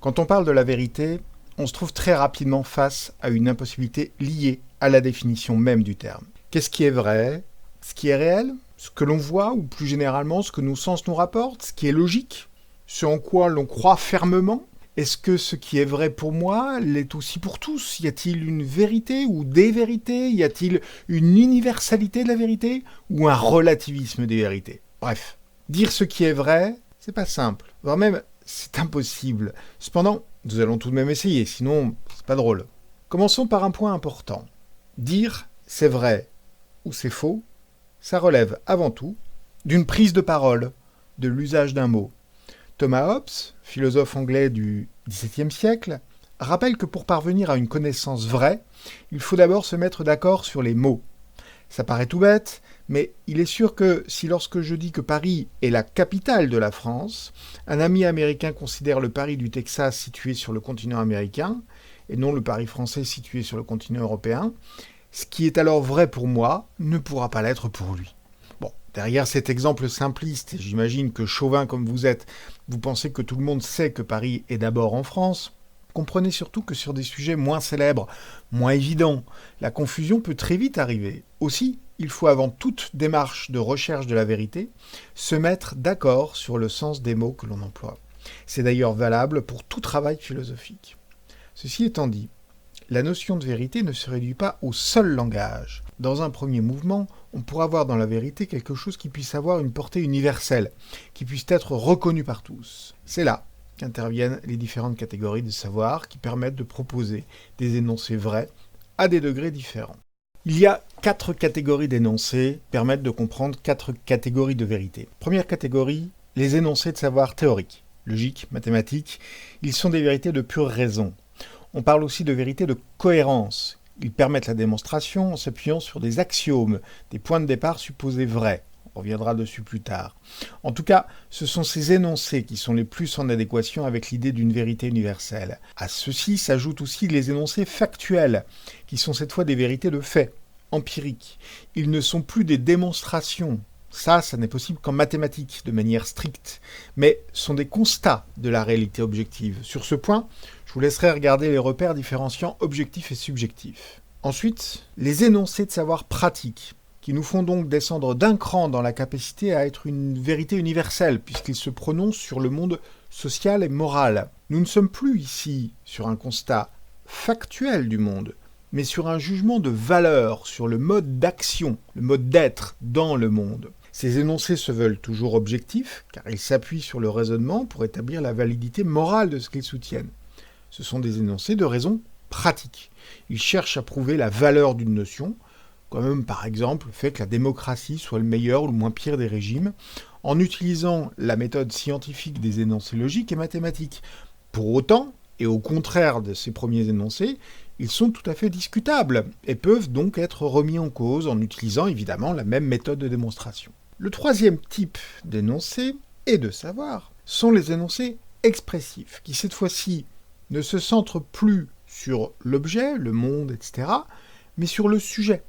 Quand on parle de la vérité, on se trouve très rapidement face à une impossibilité liée à la définition même du terme. Qu'est-ce qui est vrai? Ce qui est réel? Ce que l'on voit, ou plus généralement ce que nos sens nous rapportent? Ce qui est logique? Ce en quoi l'on croit fermement? Est-ce que ce qui est vrai pour moi l'est aussi pour tous? Y a-t-il une vérité ou des vérités? Y a-t-il une universalité de la vérité ou un relativisme des vérités? Bref, dire ce qui est vrai, c'est pas simple, voire même c'est impossible. Cependant, nous allons tout de même essayer, sinon c'est pas drôle. Commençons par un point important. Dire c'est vrai ou c'est faux, ça relève avant tout d'une prise de parole, de l'usage d'un mot. Thomas Hobbes, philosophe anglais du XVIIe siècle, rappelle que pour parvenir à une connaissance vraie, il faut d'abord se mettre d'accord sur les mots. Ça paraît tout bête, mais il est sûr que si lorsque je dis que Paris est la capitale de la France, un ami américain considère le Paris du Texas situé sur le continent américain, et non le Paris français situé sur le continent européen, ce qui est alors vrai pour moi ne pourra pas l'être pour lui. Bon, derrière cet exemple simpliste, j'imagine que chauvin comme vous êtes, vous pensez que tout le monde sait que Paris est d'abord en France. Comprenez surtout que sur des sujets moins célèbres, moins évidents, la confusion peut très vite arriver. Aussi, il faut avant toute démarche de recherche de la vérité, se mettre d'accord sur le sens des mots que l'on emploie. C'est d'ailleurs valable pour tout travail philosophique. Ceci étant dit, la notion de vérité ne se réduit pas au seul langage. Dans un premier mouvement, on pourra voir dans la vérité quelque chose qui puisse avoir une portée universelle, qui puisse être reconnu par tous. C'est là qu'interviennent les différentes catégories de savoir qui permettent de proposer des énoncés vrais à des degrés différents. Il y a 4 catégories d'énoncés qui permettent de comprendre 4 catégories de vérité. Première catégorie, les énoncés de savoir théoriques, logiques, mathématiques. Ils sont des vérités de pure raison. On parle aussi de vérités de cohérence. Ils permettent la démonstration en s'appuyant sur des axiomes, des points de départ supposés vrais. On reviendra dessus plus tard. En tout cas, ce sont ces énoncés qui sont les plus en adéquation avec l'idée d'une vérité universelle. À ceci s'ajoutent aussi les énoncés factuels, qui sont cette fois des vérités de fait, empiriques. Ils ne sont plus des démonstrations. Ça n'est possible qu'en mathématiques, de manière stricte, mais sont des constats de la réalité objective. Sur ce point, je vous laisserai regarder les repères différenciant objectif et subjectif. Ensuite, les énoncés de savoir pratique, qui nous font donc descendre d'un cran dans la capacité à être une vérité universelle, puisqu'ils se prononcent sur le monde social et moral. Nous ne sommes plus ici sur un constat factuel du monde, mais sur un jugement de valeur, sur le mode d'action, le mode d'être dans le monde. Ces énoncés se veulent toujours objectifs, car ils s'appuient sur le raisonnement pour établir la validité morale de ce qu'ils soutiennent. Ce sont des énoncés de raison pratique. Ils cherchent à prouver la valeur d'une notion, comme par exemple le fait que la démocratie soit le meilleur ou le moins pire des régimes, en utilisant la méthode scientifique des énoncés logiques et mathématiques. Pour autant, et au contraire de ces premiers énoncés, ils sont tout à fait discutables et peuvent donc être remis en cause en utilisant évidemment la même méthode de démonstration. Le troisième type d'énoncés et de savoir sont les énoncés expressifs, qui cette fois-ci ne se centrent plus sur l'objet, le monde, etc., mais sur le sujet.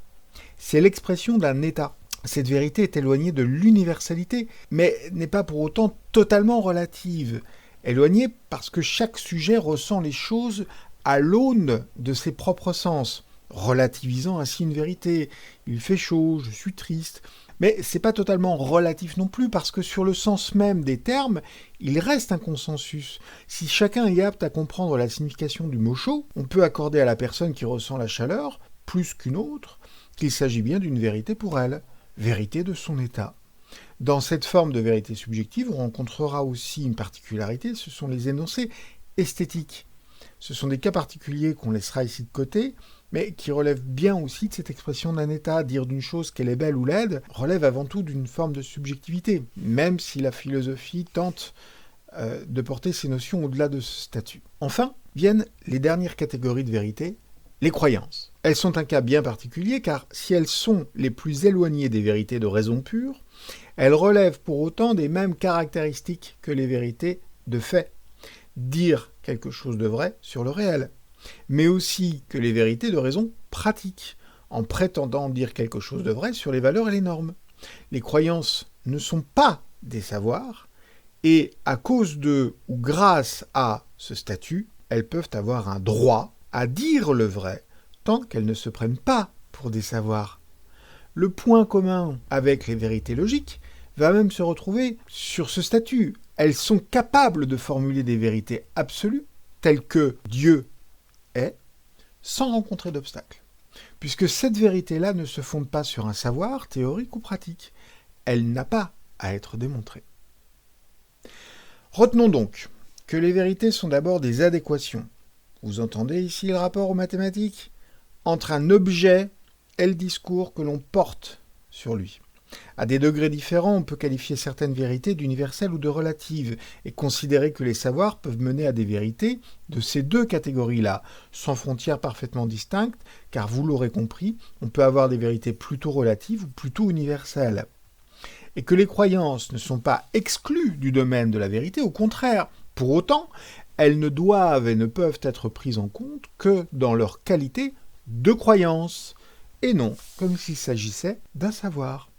C'est l'expression d'un état. Cette vérité est éloignée de l'universalité, mais n'est pas pour autant totalement relative. Éloignée parce que chaque sujet ressent les choses à l'aune de ses propres sens, relativisant ainsi une vérité. Il fait chaud, je suis triste. Mais c'est pas totalement relatif non plus, parce que sur le sens même des termes, il reste un consensus. Si chacun est apte à comprendre la signification du mot chaud, on peut accorder à la personne qui ressent la chaleur, plus qu'une autre, qu'il s'agit bien d'une vérité pour elle, vérité de son état. Dans cette forme de vérité subjective, on rencontrera aussi une particularité, ce sont les énoncés esthétiques. Ce sont des cas particuliers qu'on laissera ici de côté, mais qui relèvent bien aussi de cette expression d'un état. Dire d'une chose qu'elle est belle ou laide relève avant tout d'une forme de subjectivité, même si la philosophie tente de porter ces notions au-delà de ce statut. Enfin, viennent les dernières catégories de vérité, les croyances. Elles sont un cas bien particulier car si elles sont les plus éloignées des vérités de raison pure, elles relèvent pour autant des mêmes caractéristiques que les vérités de fait. Dire quelque chose de vrai sur le réel, mais aussi que les vérités de raison pratique, en prétendant dire quelque chose de vrai sur les valeurs et les normes. Les croyances ne sont pas des savoirs, et à cause de, ou grâce à ce statut, elles peuvent avoir un droit à dire le vrai, tant qu'elles ne se prennent pas pour des savoirs. Le point commun avec les vérités logiques va même se retrouver sur ce statut. Elles sont capables de formuler des vérités absolues, telles que Dieu est, sans rencontrer d'obstacles. Puisque cette vérité-là ne se fonde pas sur un savoir théorique ou pratique. Elle n'a pas à être démontrée. Retenons donc que les vérités sont d'abord des adéquations. Vous entendez ici le rapport aux mathématiques ? Entre un objet et le discours que l'on porte sur lui. À des degrés différents, on peut qualifier certaines vérités d'universelles ou de relatives et considérer que les savoirs peuvent mener à des vérités de ces deux catégories-là, sans frontières parfaitement distinctes, car vous l'aurez compris, on peut avoir des vérités plutôt relatives ou plutôt universelles. Et que les croyances ne sont pas exclues du domaine de la vérité, au contraire. Pour autant, elles ne doivent et ne peuvent être prises en compte que dans leur qualité de croyance, et non comme s'il s'agissait d'un savoir.